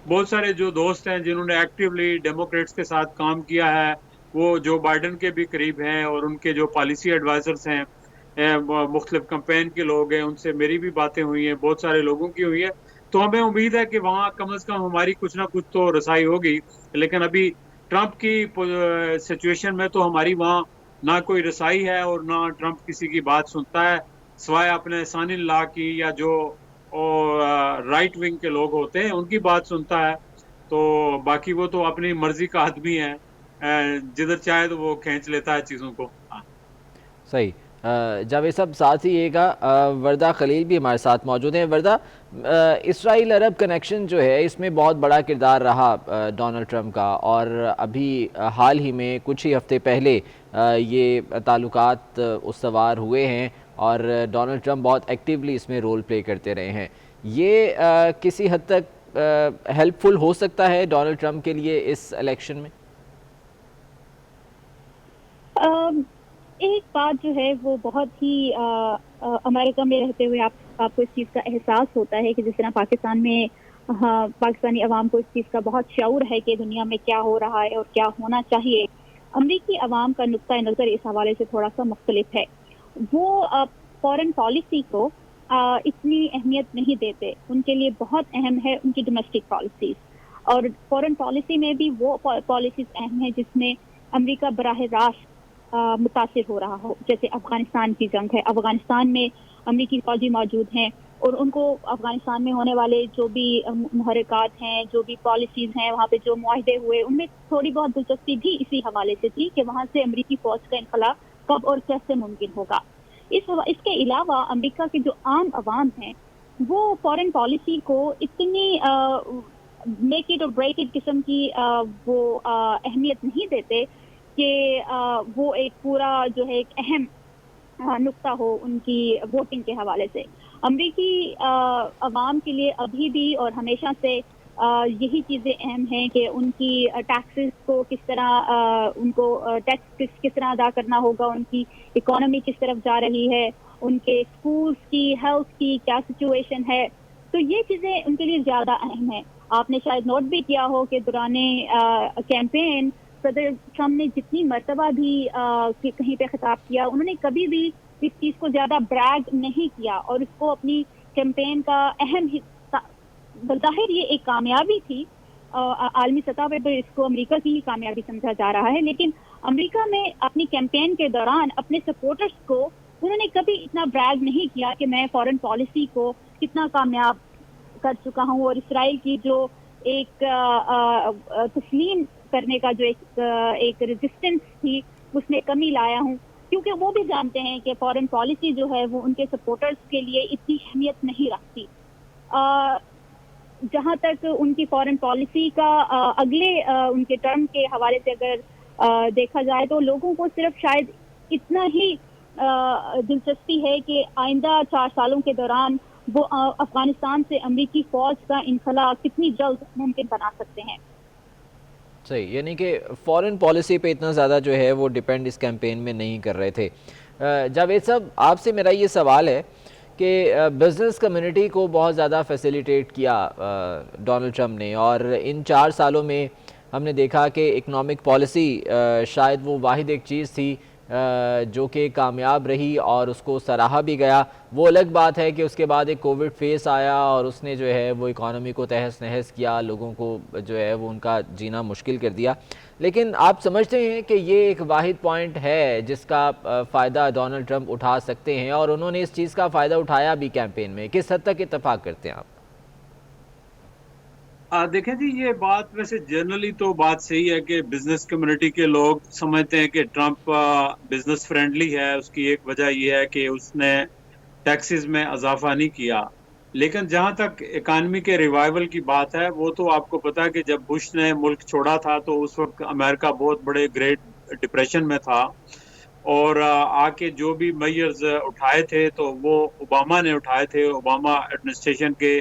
بہت سارے جو دوست ہیں جنہوں نے ایکٹیولی ڈیموکریٹس کے ساتھ کام کیا ہے، وہ جو بائیڈن کے بھی قریب ہیں، اور ان کے جو پالیسی ایڈوائزرز ہیں، مختلف کمپین کے لوگ ہیں، ان سے میری بھی باتیں ہوئی ہیں، بہت سارے لوگوں کی ہوئی ہے. تو ہمیں امید ہے کہ وہاں کم از کم ہماری کچھ نہ کچھ تو رسائی ہوگی. لیکن ابھی ٹرمپ کی سچویشن میں تو ہماری وہاں نہ کوئی رسائی ہے اور نہ ٹرمپ کسی کی بات سنتا ہے، سوائے اپنے ثانی اللہ کی، یا جو رائٹ ونگ کے لوگ ہوتے ہیں ان کی بات سنتا ہے. تو باقی وہ تو اپنی مرضی کا آدمی ہے، جدھر چاہے تو وہ کھینچ لیتا ہے چیزوں کو. صحیح. جاوید صاحب ساتھ ہی یہ کا وردہ خلیل بھی ہمارے ساتھ موجود ہیں. وردہ، اسرائیل عرب کنیکشن جو ہے اس میں بہت بڑا کردار رہا ڈونلڈ ٹرمپ کا، اور ابھی حال ہی میں کچھ ہی ہفتے پہلے یہ تعلقات استوار ہوئے ہیں، اور ڈونلڈ ٹرمپ بہت ایکٹیولی اس میں رول پلے کرتے رہے ہیں. یہ کسی حد تک ہیلپ فل ہو سکتا ہے ڈونلڈ ٹرمپ کے لیے اس الیکشن میں؟ ایک بات جو ہے وہ بہت ہی امریکہ میں رہتے ہوئے آپ کو اس چیز کا احساس ہوتا ہے کہ جس طرح پاکستان میں پاکستانی عوام کو اس چیز کا بہت شعور ہے کہ دنیا میں کیا ہو رہا ہے اور کیا ہونا چاہیے. امریکی عوام کا نقطۂ نظر اس حوالے سے تھوڑا سا مختلف ہے. وہ فارن پالیسی کو اتنی اہمیت نہیں دیتے. ان کے لیے بہت اہم ہے ان کی ڈومیسٹک پالیسیز، اور فارن پالیسی میں بھی وہ پالیسیز اہم ہیں جس میں امریکہ براہ راست متاثر ہو رہا ہو. جیسے افغانستان کی جنگ ہے، افغانستان میں امریکی فوجی موجود ہیں، اور ان کو افغانستان میں ہونے والے جو بھی محرکات ہیں، جو بھی پالیسیز ہیں، وہاں پہ جو معاہدے ہوئے، ان میں تھوڑی بہت دلچسپی بھی اسی حوالے سے تھی کہ وہاں سے امریکی فوج کا انخلا کب اور کیسے ممکن ہوگا. اس کے علاوہ امریکہ کے جو عام عوام ہیں وہ فارن پالیسی کو اتنی میک اٹ اور بریک اٹ قسم کی وہ اہمیت نہیں دیتے کہ وہ ایک پورا جو ہے ایک اہم نقطہ ہو ان کی ووٹنگ کے حوالے سے. امریکی عوام کے لیے ابھی بھی اور ہمیشہ سے یہی چیزیں اہم ہیں کہ ان کی ٹیکسز کو کس طرح ان کو ٹیکس کس طرح ادا کرنا ہوگا، ان کی اکانومی کس طرف جا رہی ہے، ان کے اسکولس کی ہیلتھ کی کیا سچویشن ہے. تو یہ چیزیں ان کے لیے زیادہ اہم ہیں. آپ نے شاید نوٹ بھی کیا ہو کہ دوران کیمپین صدر ٹرمپ نے جتنی مرتبہ بھی کہیں پہ خطاب کیا، انہوں نے کبھی بھی اس چیز کو زیادہ بریگ نہیں کیا، اور اس کو اپنی کیمپین کا اہم حصہ، بظاہر یہ ایک کامیابی تھی عالمی سطح پہ اس کو امریکہ کی ہی کامیابی سمجھا جا رہا ہے، لیکن امریکہ میں اپنی کیمپین کے دوران اپنے سپورٹرز کو انہوں نے کبھی اتنا بریگ نہیں کیا کہ میں فارن پالیسی کو کتنا کامیاب کر چکا ہوں، اور اسرائیل کی جو ایک تسلیم کرنے کا جو ایک ریزسٹنس تھی اس میں کمی لایا ہوں. کیونکہ وہ بھی جانتے ہیں کہ فارن پالیسی جو ہے وہ ان کے سپورٹرز کے لیے اتنی اہمیت نہیں رکھتی. جہاں تک ان کی فارن پالیسی کا اگلے ان کے ٹرم کے حوالے سے اگر دیکھا جائے تو لوگوں کو صرف شاید اتنا ہی دلچسپی ہے کہ آئندہ 4 سالوں کے دوران وہ افغانستان سے امریکی فوج کا انخلا کتنی جلد ممکن بنا سکتے ہیں. صحیح، یعنی کہ فارن پالیسی پہ اتنا زیادہ جو ہے وہ ڈیپینڈ اس کیمپین میں نہیں کر رہے تھے. جاوید صاحب، آپ سے میرا یہ سوال ہے کہ بزنس کمیونٹی کو بہت زیادہ فیسیلیٹیٹ کیا ڈونلڈ ٹرمپ نے، اور ان 4 سالوں میں ہم نے دیکھا کہ اکنامک پالیسی شاید وہ واحد ایک چیز تھی جو کہ کامیاب رہی اور اس کو سراہا بھی گیا. وہ الگ بات ہے کہ اس کے بعد ایک کووڈ فیس آیا اور اس نے جو ہے وہ اکانومی کو تہس نہس کیا, لوگوں کو جو ہے وہ ان کا جینا مشکل کر دیا. لیکن آپ سمجھتے ہیں کہ یہ ایک واحد پوائنٹ ہے جس کا فائدہ ڈونلڈ ٹرمپ اٹھا سکتے ہیں, اور انہوں نے اس چیز کا فائدہ اٹھایا بھی کیمپین میں؟ کس حد تک اتفاق کرتے ہیں آپ؟ دیکھیں جی, یہ بات ویسے جنرلی تو بات صحیح ہے کہ بزنس کمیونٹی کے لوگ سمجھتے ہیں کہ ٹرمپ بزنس فرینڈلی ہے. اس کی ایک وجہ یہ ہے کہ اس نے ٹیکسز میں اضافہ نہیں کیا. لیکن جہاں تک اکانومی کے ریوائول کی بات ہے, وہ تو آپ کو پتا ہے کہ جب بش نے ملک چھوڑا تھا تو اس وقت امریکہ بہت بڑے گریٹ ڈپریشن میں تھا, اور آ کے جو بھی میئرز اٹھائے تھے تو وہ اوباما نے اٹھائے تھے. اوباما ایڈمنسٹریشن کے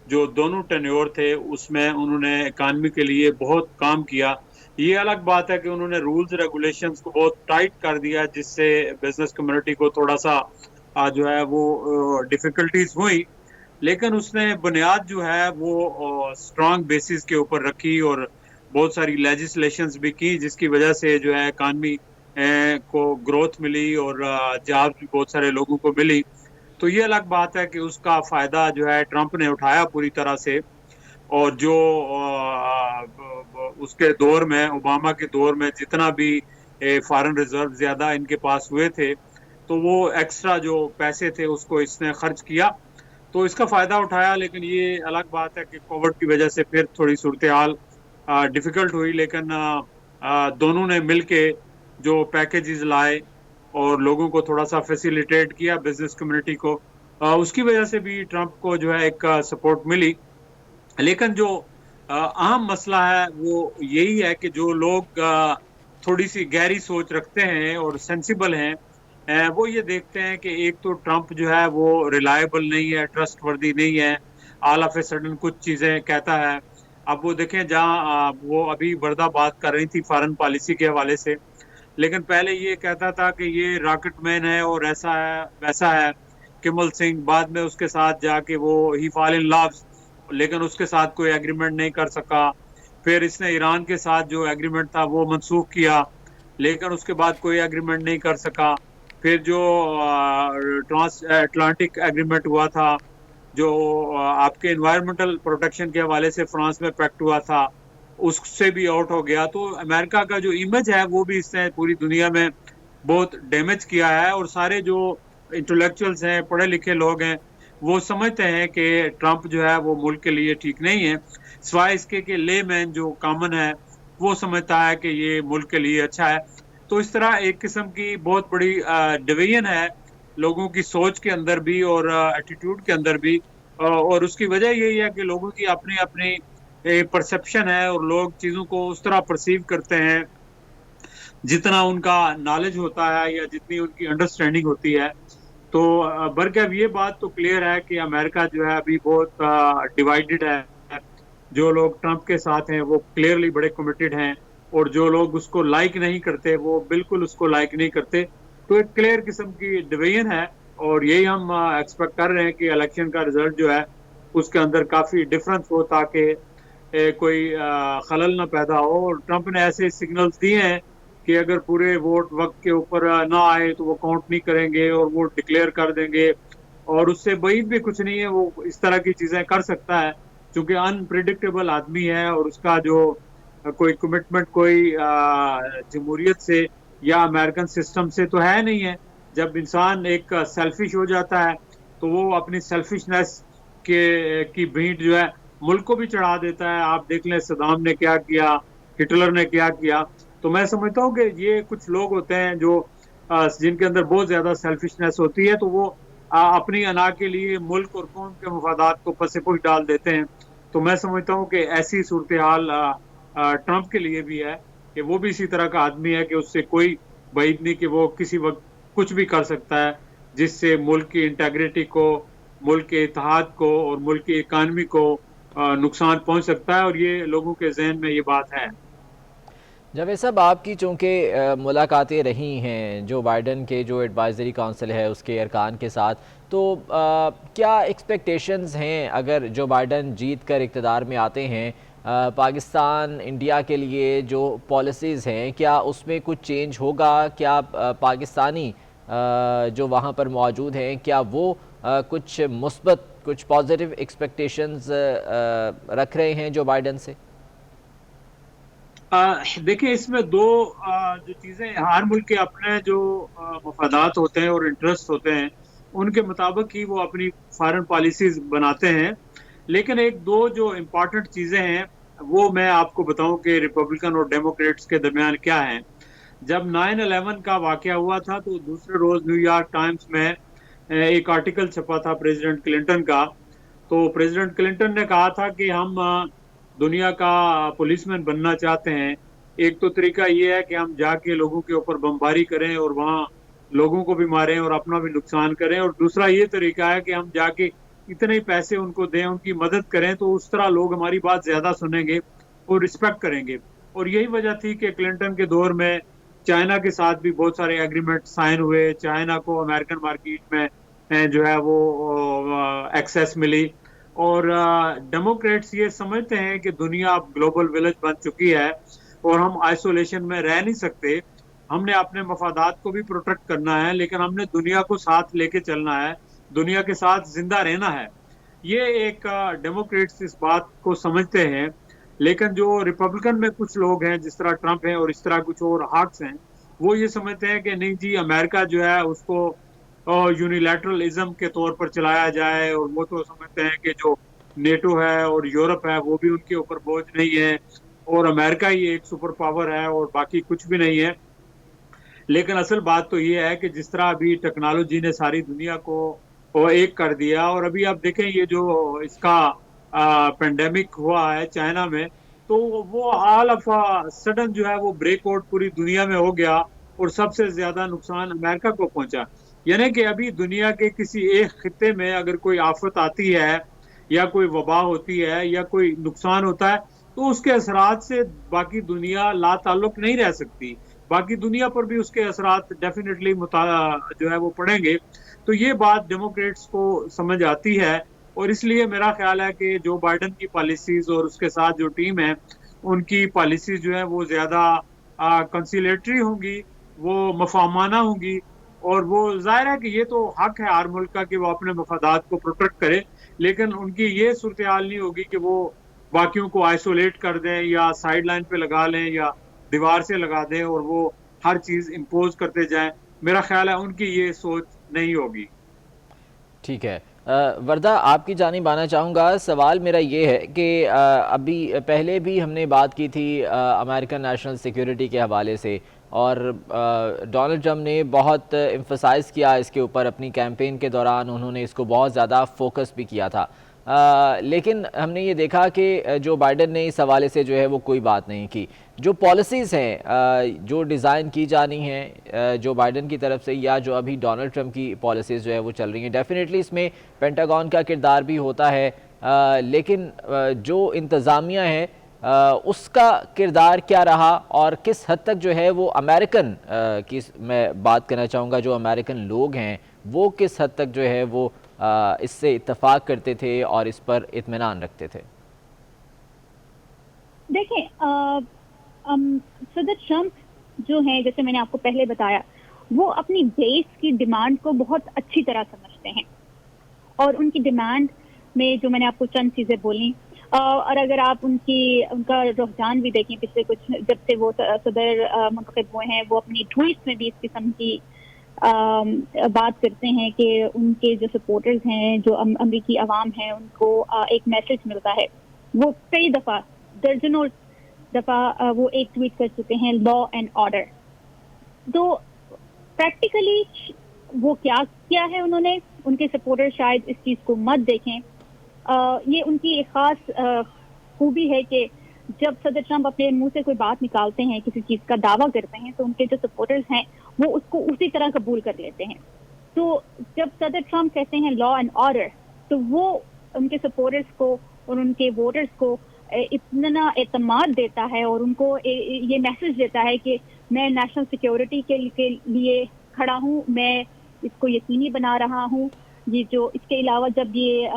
جو دونوں ٹینیور تھے اس میں انہوں نے اکانومی کے لیے بہت کام کیا. یہ الگ بات ہے کہ انہوں نے رولز ریگولیشنز کو بہت ٹائٹ کر دیا, جس سے بزنس کمیونٹی کو تھوڑا سا جو ہے وہ ڈیفیکلٹیز ہوئی. لیکن اس نے بنیاد جو ہے وہ اسٹرانگ بیسس کے اوپر رکھی اور بہت ساری لیجسلیشنز بھی کی, جس کی وجہ سے جو ہے اکانومی کو گروتھ ملی اور جابز بھی بہت سارے لوگوں کو ملی. تو یہ الگ بات ہے کہ اس کا فائدہ جو ہے ٹرمپ نے اٹھایا پوری طرح سے, اور جو اس کے دور میں, اوباما کے دور میں جتنا بھی فارن ریزرو زیادہ ان کے پاس ہوئے تھے تو وہ ایکسٹرا جو پیسے تھے اس کو اس نے خرچ کیا, تو اس کا فائدہ اٹھایا. لیکن یہ الگ بات ہے کہ کووڈ کی وجہ سے پھر تھوڑی صورتحال ڈیفیکلٹ ہوئی. لیکن دونوں نے مل کے جو پیکیجز لائے اور لوگوں کو تھوڑا سا فیسیلیٹیٹ کیا, بزنس کمیونٹی کو, اس کی وجہ سے بھی ٹرمپ کو جو ہے ایک سپورٹ ملی. لیکن جو اہم مسئلہ ہے وہ یہی ہے کہ جو لوگ تھوڑی سی گہری سوچ رکھتے ہیں اور سینسیبل ہیں, وہ یہ دیکھتے ہیں کہ ایک تو ٹرمپ جو ہے وہ ریلائبل نہیں ہے, ٹرسٹ وردی نہیں ہے, آل آف اے سڈن کچھ چیزیں کہتا ہے. اب وہ دیکھیں جہاں وہ ابھی وردہ بات کر رہی تھی فارن پالیسی کے حوالے سے, لیکن پہلے یہ کہتا تھا کہ یہ راکٹ مین ہے اور ایسا ہے ویسا ہے. کمل سنگھ بعد میں اس کے ساتھ جا کے وہ ہی فال ان لوز, لیکن اس کے ساتھ کوئی ایگریمنٹ نہیں کر سکا. پھر اس نے ایران کے ساتھ جو ایگریمنٹ تھا وہ منسوخ کیا, لیکن اس کے بعد کوئی ایگریمنٹ نہیں کر سکا. پھر جو ٹرانس اٹلانٹک ایگریمنٹ ہوا تھا جو آپ کے انوائرمنٹل پروٹیکشن کے حوالے سے فرانس میں پیکٹ ہوا تھا, اس سے بھی آؤٹ ہو گیا. تو امریکہ کا جو امیج ہے وہ بھی اس نے پوری دنیا میں بہت ڈیمیج کیا ہے, اور سارے جو انٹلیکچوئلز ہیں, پڑھے لکھے لوگ ہیں, وہ سمجھتے ہیں کہ ٹرمپ جو ہے وہ ملک کے لیے ٹھیک نہیں ہے, سوائے اس کے کہ لے مین جو کامن ہے وہ سمجھتا ہے کہ یہ ملک کے لیے اچھا ہے. تو اس طرح ایک قسم کی بہت بڑی ڈویژن ہے لوگوں کی سوچ کے اندر بھی اور ایٹیٹیوڈ کے اندر بھی, اور اس کی وجہ یہی ہے کہ لوگوں کی اپنی اپنی پرسپشن ہے, اور لوگ چیزوں کو اس طرح پرسیو کرتے ہیں جتنا ان کا نالج ہوتا ہے یا جتنی ان کی انڈرسٹینڈنگ ہوتی ہے. تو برکہ اب یہ بات تو کلیئر ہے کہ امریکہ جو ہے ابھی بہت ڈیوائیڈڈ ہے. جو لوگ ٹرمپ کے ساتھ ہیں وہ کلیئرلی بڑے کمیٹڈ ہیں, اور جو لوگ اس کو لائک نہیں کرتے وہ بالکل اس کو لائک نہیں کرتے. تو ایک کلیئر قسم کی ڈویژن ہے, اور یہی ہم ایکسپیکٹ کر رہے ہیں کہ الیکشن کا رزلٹ جو ہے اس کے اندر کافی ڈفرنس ہو, تاکہ کوئی خلل نہ پیدا ہو. اور ٹرمپ نے ایسے سگنلز دیے ہیں کہ اگر پورے ووٹ وقت کے اوپر نہ آئے تو وہ کاؤنٹ نہیں کریں گے اور ووٹ ڈکلیئر کر دیں گے, اور اس سے بعید بھی کچھ نہیں ہے, وہ اس طرح کی چیزیں کر سکتا ہے چونکہ انپریڈکٹیبل آدمی ہے, اور اس کا جو کوئی کمٹمنٹ کوئی جمہوریت سے یا امریکن سسٹم سے تو ہے نہیں ہے. جب انسان ایک سیلفش ہو جاتا ہے تو وہ اپنی سیلفشنس کی بھینٹ جو ہے ملک کو بھی چڑھا دیتا ہے. آپ دیکھ لیں صدام نے کیا کیا, ہٹلر نے کیا کیا. تو میں سمجھتا ہوں کہ یہ کچھ لوگ ہوتے ہیں جو جن کے اندر بہت زیادہ سیلفشنس ہوتی ہے, تو وہ اپنی انا کے لیے ملک اور قوم کے مفادات کو پس پوش ڈال دیتے ہیں. تو میں سمجھتا ہوں کہ ایسی صورتحال ٹرمپ کے لیے بھی ہے کہ وہ بھی اسی طرح کا آدمی ہے کہ اس سے کوئی بعید نہیں کہ وہ کسی وقت کچھ بھی کر سکتا ہے جس سے ملک کی انٹیگریٹی کو, ملک کے اتحاد کو اور ملک کی اکانومی کو نقصان پہنچ سکتا ہے, اور یہ لوگوں کے ذہن میں یہ بات ہے. جاوید صاحب, آپ کی چونکہ ملاقاتیں رہی ہیں جو بائیڈن کے جو ایڈوائزری کونسل ہے اس کے ارکان کے ساتھ, تو کیا ایکسپیکٹیشنز ہیں اگر جو بائیڈن جیت کر اقتدار میں آتے ہیں پاکستان انڈیا کے لیے جو پالیسیز ہیں کیا اس میں کچھ چینج ہوگا؟ کیا پاکستانی جو وہاں پر موجود ہیں کیا وہ کچھ مثبت کچھ پازیٹیو ایکسپیکٹیشنز رکھ رہے ہیں جو بائیڈن سے؟ دیکھیں اس میں دو جو چیزیں، ہر ملک کے اپنے جو مفادات ہوتے ہیں اور انٹرسٹ ہوتے ہیں ان کے مطابق ہی وہ اپنی فارن پالیسیز بناتے ہیں، لیکن ایک دو جو امپورٹنٹ چیزیں ہیں وہ میں آپ کو بتاؤں کہ ریپبلکن اور ڈیموکریٹس کے درمیان کیا ہیں۔ جب 9/11 کا واقعہ ہوا تھا تو دوسرے روز نیو یارک ٹائمز میں ایک آرٹیکل چھپا تھا پریزیڈنٹ کلنٹن کا۔ تو پریزیڈنٹ کلنٹن نے کہا تھا کہ ہم دنیا کا پولیس مین بننا چاہتے ہیں۔ ایک تو طریقہ یہ ہے کہ ہم جا کے لوگوں کے اوپر بمباری کریں اور وہاں لوگوں کو بھی ماریں اور اپنا بھی نقصان کریں، اور دوسرا یہ طریقہ ہے کہ ہم جا کے اتنے ہی پیسے ان کو دیں، ان کی مدد کریں، تو اس طرح لوگ ہماری بات زیادہ سنیں گے اور رسپیکٹ کریں گے۔ اور یہی وجہ تھی کہ کلنٹن کے دور میں چائنا کے ساتھ بھی بہت سارے ایگریمنٹ سائن ہوئے، چائنا کو امریکن مارکیٹ میں جو ہے وہ ایکسیس ملی۔ اور ڈیموکریٹس یہ سمجھتے ہیں کہ دنیا اب گلوبل ولیج بن چکی ہے اور ہم آئسولیشن میں رہ نہیں سکتے، ہم نے اپنے مفادات کو بھی پروٹیکٹ کرنا ہے لیکن ہم نے دنیا کو ساتھ لے کے چلنا ہے، دنیا کے ساتھ زندہ رہنا ہے۔ یہ ایک ڈیموکریٹس اس بات کو سمجھتے ہیں، لیکن جو ریپبلکن میں کچھ لوگ ہیں جس طرح ٹرمپ ہیں اور اس طرح کچھ اور ہاکس ہیں، وہ یہ سمجھتے ہیں کہ نہیں جی امریکہ جو ہے اس کو یونیلیٹرلزم کے طور پر چلایا جائے، اور وہ تو سمجھتے ہیں کہ جو نیٹو ہے اور یورپ ہے وہ بھی ان کے اوپر بوجھ نہیں ہے اور امریکہ ہی ایک سپر پاور ہے اور باقی کچھ بھی نہیں ہے۔ لیکن اصل بات تو یہ ہے کہ جس طرح ابھی ٹیکنالوجی نے ساری دنیا کو ایک کر دیا، اور ابھی آپ دیکھیں یہ جو اس کا پینڈیمک ہوا ہے چائنا میں، تو وہ آل آف سڈن جو ہے وہ بریک آؤٹ پوری دنیا میں ہو گیا اور سب سے زیادہ نقصان امریکہ کو پہنچا۔ یعنی کہ ابھی دنیا کے کسی ایک خطے میں اگر کوئی آفت آتی ہے یا کوئی وبا ہوتی ہے یا کوئی نقصان ہوتا ہے تو اس کے اثرات سے باقی دنیا لا تعلق نہیں رہ سکتی، باقی دنیا پر بھی اس کے اثرات ڈیفینیٹلی جو ہے وہ پڑیں گے۔ تو یہ بات ڈیموکریٹس کو سمجھ آتی ہے، اور اس لیے میرا خیال ہے کہ جو بائیڈن کی پالیسیز اور اس کے ساتھ جو ٹیم ہے ان کی پالیسیز جو ہے وہ زیادہ کنسیلیٹری ہوں گی، وہ مفاہمانہ ہوں گی، اور وہ ظاہر ہے کہ یہ تو حق ہے ہر ملک کا کہ وہ اپنے مفادات کو پروٹیکٹ کرے، لیکن ان کی یہ صورتحال نہیں ہوگی کہ وہ باقیوں کو آئسولیٹ کر دیں یا سائیڈ لائن پہ لگا لیں یا دیوار سے لگا دیں اور وہ ہر چیز امپوز کرتے جائیں۔ میرا خیال ہے ان کی یہ سوچ نہیں ہوگی۔ ٹھیک ہے، وردہ آپ کی جانب آنا چاہوں گا۔ سوال میرا یہ ہے کہ ابھی پہلے بھی ہم نے بات کی تھی امریکن نیشنل سیکیورٹی کے حوالے سے، اور ڈونلڈ ٹرمپ نے بہت ایمفسائز کیا اس کے اوپر، اپنی کیمپین کے دوران انہوں نے اس کو بہت زیادہ فوکس بھی کیا تھا، لیکن ہم نے یہ دیکھا کہ جو بائیڈن نے اس حوالے سے جو ہے وہ کوئی بات نہیں کی۔ جو پالیسیز ہیں جو ڈیزائن کی جانی ہیں جو بائیڈن کی طرف سے یا جو ابھی ڈونلڈ ٹرمپ کی پالیسیز جو ہے وہ چل رہی ہیں، ڈیفینیٹلی اس میں پینٹاگون کا کردار بھی ہوتا ہے، لیکن جو انتظامیہ ہے اس کا کردار کیا رہا اور کس حد تک جو ہے وہ امریکن کی میں بات کرنا چاہوں گا، جو امریکن لوگ ہیں وہ کس حد تک جو ہے وہ اس سے اتفاق کرتے تھے اور اس پر اطمینان رکھتے تھے؟ دیکھیں صدر ٹرمپ جو ہیں، جیسے میں نے آپ کو پہلے بتایا، وہ اپنی بیس کی ڈیمانڈ کو بہت اچھی طرح سمجھتے ہیں، اور ان کی ڈیمانڈ میں جو میں نے آپ کو چند چیزیں بولی، اور اگر آپ ان کا رجحان بھی دیکھیں پچھلے کچھ جب سے وہ صدر منتخب ہوئے ہیں، وہ اپنی ٹویٹس میں بھی اس قسم کی بات کرتے ہیں کہ ان کے جو سپورٹرز ہیں، جو امریکی عوام ہیں، ان کو ایک میسج ملتا ہے۔ وہ کئی دفعہ درجنوں دفعہ وہ ایک ٹویٹ کر چکے ہیں، لا اینڈ آرڈر۔ تو پریکٹیکلی وہ کیا ہے انہوں نے، ان کے سپورٹر شاید اس چیز کو مت دیکھیں۔ یہ ان کی ایک خاص خوبی ہے کہ جب صدر ٹرمپ اپنے منہ سے کوئی بات نکالتے ہیں، کسی چیز کا دعویٰ کرتے ہیں، تو ان کے جو سپورٹرز ہیں وہ اس کو اسی طرح قبول کر لیتے ہیں۔ تو جب صدر ٹرمپ کہتے ہیں لا اینڈ آرڈر، تو وہ ان کے سپورٹرز کو اور ان کے ووٹرز کو اتنا اعتماد دیتا ہے اور ان کو یہ میسج دیتا ہے کہ میں نیشنل سیکیورٹی کے لیے کھڑا ہوں، میں اس کو یقینی بنا رہا ہوں، یہ جو اس کے علاوہ جب یہ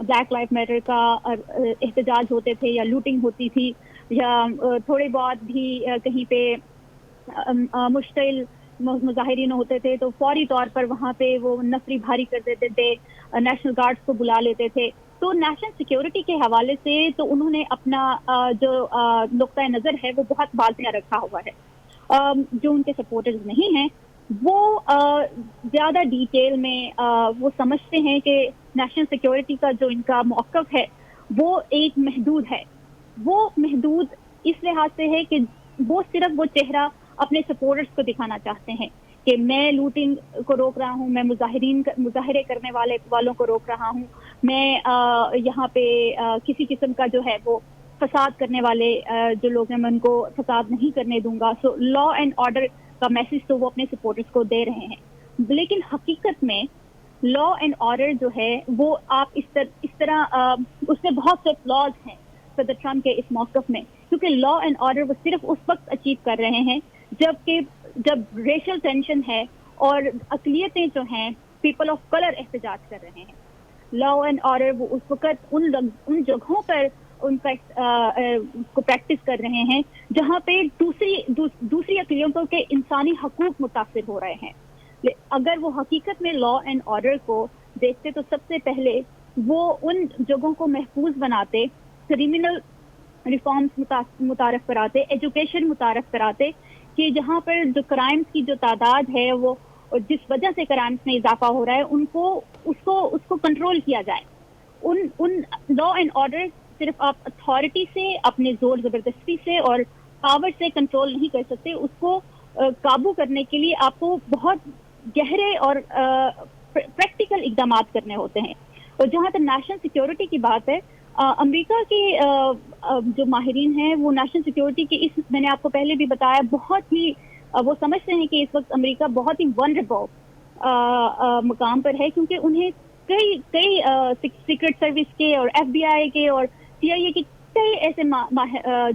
بلیک لائف میٹر کا احتجاج ہوتے تھے یا لوٹنگ ہوتی تھی یا تھوڑے بہت بھی کہیں پہ مشتعل مظاہرین ہوتے تھے تو فوری طور پر وہاں پہ وہ نفری بھاری کر دیتے تھے، نیشنل گارڈز کو بلا لیتے تھے. تو نیشنل سیکیورٹی کے حوالے سے تو انہوں نے اپنا جو نقطۂ نظر ہے وہ بہت واضح رکھا ہوا ہے. جو ان کے سپورٹرز نہیں ہیں وہ زیادہ ڈیٹیل میں وہ سمجھتے ہیں کہ نیشنل سیکیورٹی کا جو ان کا موقف ہے وہ ایک محدود ہے. وہ محدود اس لحاظ سے ہے کہ وہ صرف وہ چہرہ اپنے سپورٹرز کو دکھانا چاہتے ہیں کہ میں لوٹنگ کو روک رہا ہوں، میں مظاہرے کرنے والوں کو روک رہا ہوں، میں یہاں پہ کسی قسم کا جو ہے وہ فساد کرنے والے جو لوگ ہیں میں ان کو فساد نہیں کرنے دوں گا. سو لا اینڈ آرڈر کا میسج تو وہ اپنے سپورٹرز کو دے رہے ہیں، لیکن حقیقت میں لا اینڈ آرڈر جو ہے وہ آپ اس طرح اس میں بہت سے فلاز ہیں صدر ٹرمپ کے اس موقف میں، کیونکہ لا اینڈ آرڈر وہ صرف اس وقت اچیو کر رہے ہیں جب ریشل ٹینشن ہے اور اقلیتیں جو ہیں پیپل آف کلر احتجاج کر رہے ہیں. لا اینڈ آرڈر وہ اس وقت ان جگہوں پر ان کا کو پریکٹس کر رہے ہیں جہاں پہ دوسری اقلیتوں کے انسانی حقوق متاثر ہو رہے ہیں. اگر وہ حقیقت میں لا اینڈ آرڈر کو دیکھتے تو سب سے پہلے وہ ان جگہوں کو محفوظ بناتے، کرمنل ریفارمز متعارف کراتے، ایجوکیشن متعارف کراتے کہ جہاں پر جو کرائمز کی جو تعداد ہے وہ جس وجہ سے کرائمز میں اضافہ ہو رہا ہے اس کو کنٹرول کیا جائے. ان لا اینڈ آرڈر صرف آپ اتھارٹی سے اپنے زور زبردستی سے اور پاور سے کنٹرول نہیں کر سکتے. اس کو قابو کرنے کے لیے آپ کو بہت گہرے اور پریکٹیکل اقدامات کرنے ہوتے ہیں. اور جہاں تک نیشنل سیکیورٹی کی بات ہے، امریکہ کے جو ماہرین ہیں وہ نیشنل سیکیورٹی کے میں نے آپ کو پہلے بھی بتایا بہت ہی وہ سمجھتے ہیں کہ اس وقت امریکہ بہت ہی ونڈربل مقام پر ہے، کیونکہ انہیں کئی سیکرٹ سروس کے اور ایف بی آئی کے اور CIA کے کئی ایسے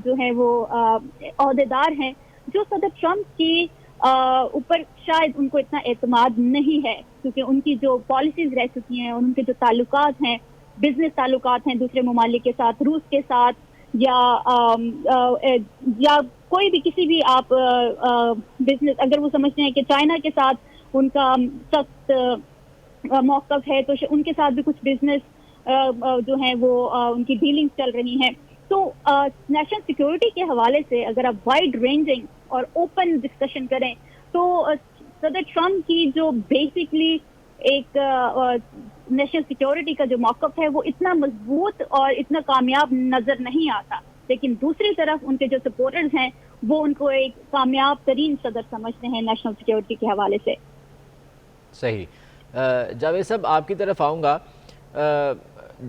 جو ہیں وہ عہدیدار ہیں جو صدر ٹرمپ کی اوپر شاید ان کو اتنا اعتماد نہیں ہے، کیونکہ ان کی جو پالیسیز رہ چکی ہیں، ان کے جو تعلقات ہیں، بزنس تعلقات ہیں دوسرے ممالک کے ساتھ، روس کے ساتھ یا کوئی بھی کسی بھی آپ بزنس، اگر وہ سمجھتے ہیں کہ چائنا کے ساتھ ان کا سخت موقف ہے تو ان کے ساتھ بھی کچھ بزنس جو ہیں وہ ان کی ڈیلنگز چل رہی ہیں. تو نیشنل سیکیورٹی کے حوالے سے اگر آپ وائڈ رینجنگ اور اوپن ڈسکشن کریں تو صدر ٹرمپ کی جو بیسکلی ایک نیشنل سیکیورٹی کا جو موقف ہے وہ اتنا مضبوط اور اتنا کامیاب نظر نہیں آتا، لیکن دوسری طرف ان کے جو سپورٹرز ہیں وہ ان کو ایک کامیاب ترین صدر سمجھتے ہیں نیشنل سیکیورٹی کے حوالے سے. صحیح. جاوید صاحب آپ کی طرف آؤں گا.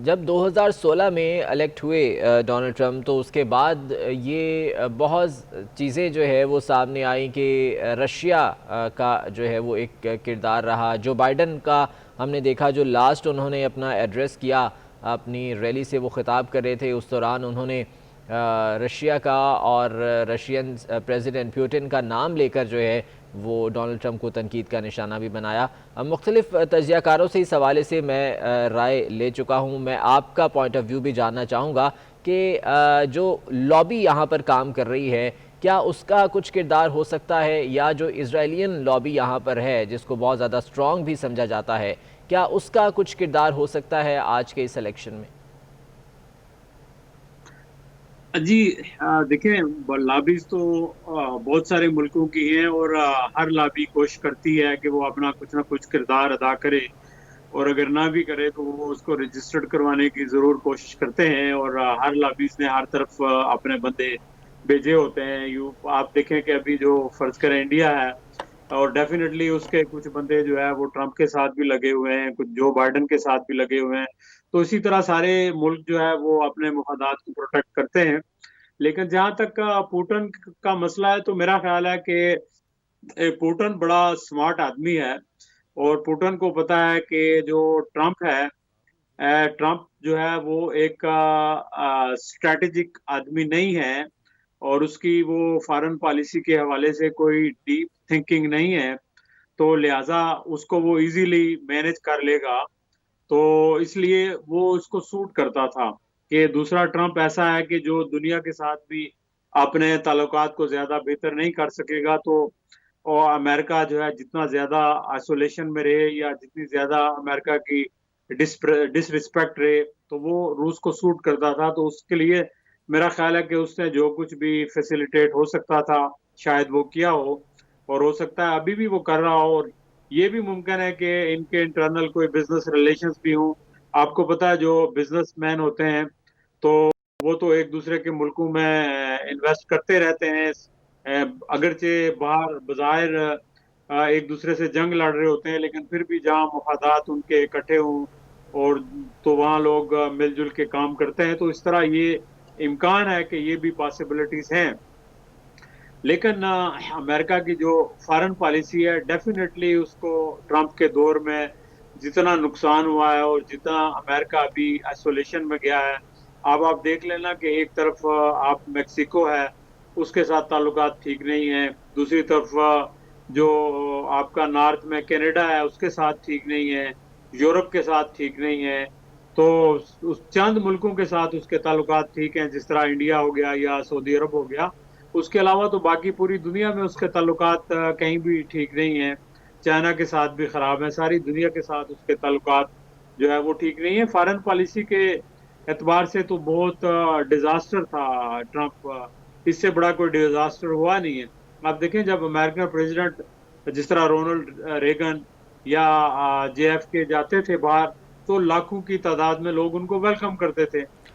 جب 2016 میں الیکٹ ہوئے ڈونلڈ ٹرمپ تو اس کے بعد یہ بہت چیزیں جو ہے وہ سامنے آئیں کہ رشیا کا جو ہے وہ ایک کردار رہا. جو بائیڈن کا ہم نے دیکھا جو لاسٹ انہوں نے اپنا ایڈریس کیا، اپنی ریلی سے وہ خطاب کر رہے تھے، اس دوران انہوں نے رشیا کا اور رشین پریزیڈنٹ پیوٹن کا نام لے کر جو ہے وہ ڈونلڈ ٹرمپ کو تنقید کا نشانہ بھی بنایا. مختلف تجزیہ کاروں سے اس حوالے سے میں رائے لے چکا ہوں. میں آپ کا پوائنٹ آف ویو بھی جاننا چاہوں گا کہ جو لابی یہاں پر کام کر رہی ہے کیا اس کا کچھ کردار ہو سکتا ہے، یا جو اسرائیلین لابی یہاں پر ہے جس کو بہت زیادہ اسٹرانگ بھی سمجھا جاتا ہے، کیا اس کا کچھ کردار ہو سکتا ہے آج کے اس الیکشن میں؟ جی دیکھیں، لابیز تو بہت سارے ملکوں کی ہیں اور ہر لابی کوشش کرتی ہے کہ وہ اپنا کچھ نہ کچھ کردار ادا کرے، اور اگر نہ بھی کرے تو وہ اس کو رجسٹرڈ کروانے کی ضرور کوشش کرتے ہیں. اور ہر لابیز نے ہر طرف اپنے بندے بھیجے ہوتے ہیں. آپ دیکھیں کہ ابھی جو فرض کریں انڈیا ہے، اور ڈیفینیٹلی اس کے کچھ بندے جو ہے وہ ٹرمپ کے ساتھ بھی لگے ہوئے ہیں، کچھ جو بائیڈن کے ساتھ بھی لگے ہوئے ہیں. تو اسی طرح سارے ملک جو ہے وہ اپنے مفادات کو پروٹیکٹ کرتے ہیں. لیکن جہاں تک پوٹن کا مسئلہ ہے تو میرا خیال ہے کہ پوٹن بڑا سمارٹ آدمی ہے، اور پوٹن کو پتا ہے کہ جو ٹرمپ ہے، ٹرمپ جو ہے وہ ایک اسٹریٹجک آدمی نہیں ہے، اور اس کی وہ فارن پالیسی کے حوالے سے کوئی ڈیپ تھنکنگ نہیں ہے. تو لہٰذا اس کو وہ ایزیلی مینج کر لے گا. تو اس لیے وہ اس کو سوٹ کرتا تھا کہ دوسرا ٹرمپ ایسا ہے کہ جو دنیا کے ساتھ بھی اپنے تعلقات کو زیادہ بہتر نہیں کر سکے گا، تو اور امریکہ جو ہے جتنا زیادہ آئسولیشن میں رہے یا جتنی زیادہ امریکہ کی ڈس رسپیکٹ رہے، تو وہ روس کو سوٹ کرتا تھا. تو اس کے لیے میرا خیال ہے کہ اس نے جو کچھ بھی فیسیلیٹیٹ ہو سکتا تھا شاید وہ کیا ہو، اور ہو سکتا ہے ابھی بھی وہ کر رہا ہو. اور یہ بھی ممکن ہے کہ ان کے انٹرنل کوئی بزنس ریلیشنز بھی ہوں. آپ کو پتا ہے جو بزنس مین ہوتے ہیں تو وہ تو ایک دوسرے کے ملکوں میں انویسٹ کرتے رہتے ہیں، اگرچہ باہر بظاہر ایک دوسرے سے جنگ لڑ رہے ہوتے ہیں، لیکن پھر بھی جہاں مفادات ان کے اکٹھے ہوں اور تو وہاں لوگ مل جل کے کام کرتے ہیں. تو اس طرح یہ امکان ہے کہ یہ بھی پاسبلٹیز ہیں. لیکن امریکہ کی جو فارن پالیسی ہے ڈیفینیٹلی اس کو ٹرمپ کے دور میں جتنا نقصان ہوا ہے اور جتنا امریکہ ابھی آئسولیشن میں گیا ہے، اب آپ دیکھ لینا کہ ایک طرف آپ میکسیکو ہے اس کے ساتھ تعلقات ٹھیک نہیں ہیں، دوسری طرف جو آپ کا نارتھ میں کینیڈا ہے اس کے ساتھ ٹھیک نہیں ہے، یورپ کے ساتھ ٹھیک نہیں ہے. تو اس چند ملکوں کے ساتھ اس کے تعلقات ٹھیک ہیں، جس طرح انڈیا ہو گیا یا سعودی عرب ہو گیا. اس کے علاوہ تو باقی پوری دنیا میں اس کے تعلقات کہیں بھی ٹھیک نہیں ہیں. چائنا کے ساتھ بھی خراب ہے، ساری دنیا کے ساتھ اس کے تعلقات جو ہے وہ ٹھیک نہیں ہے. فارن پالیسی کے اعتبار سے تو بہت ڈیزاسٹر تھا ٹرمپ، اس سے بڑا کوئی ڈیزاسٹر ہوا نہیں ہے. آپ دیکھیں جب امریکن پریزیڈنٹ جس طرح رونلڈ ریگن یا جے ایف کے جاتے تھے باہر تو لاکھوں کی تعداد میں لوگ ان کو ویلکم کرتے تھے.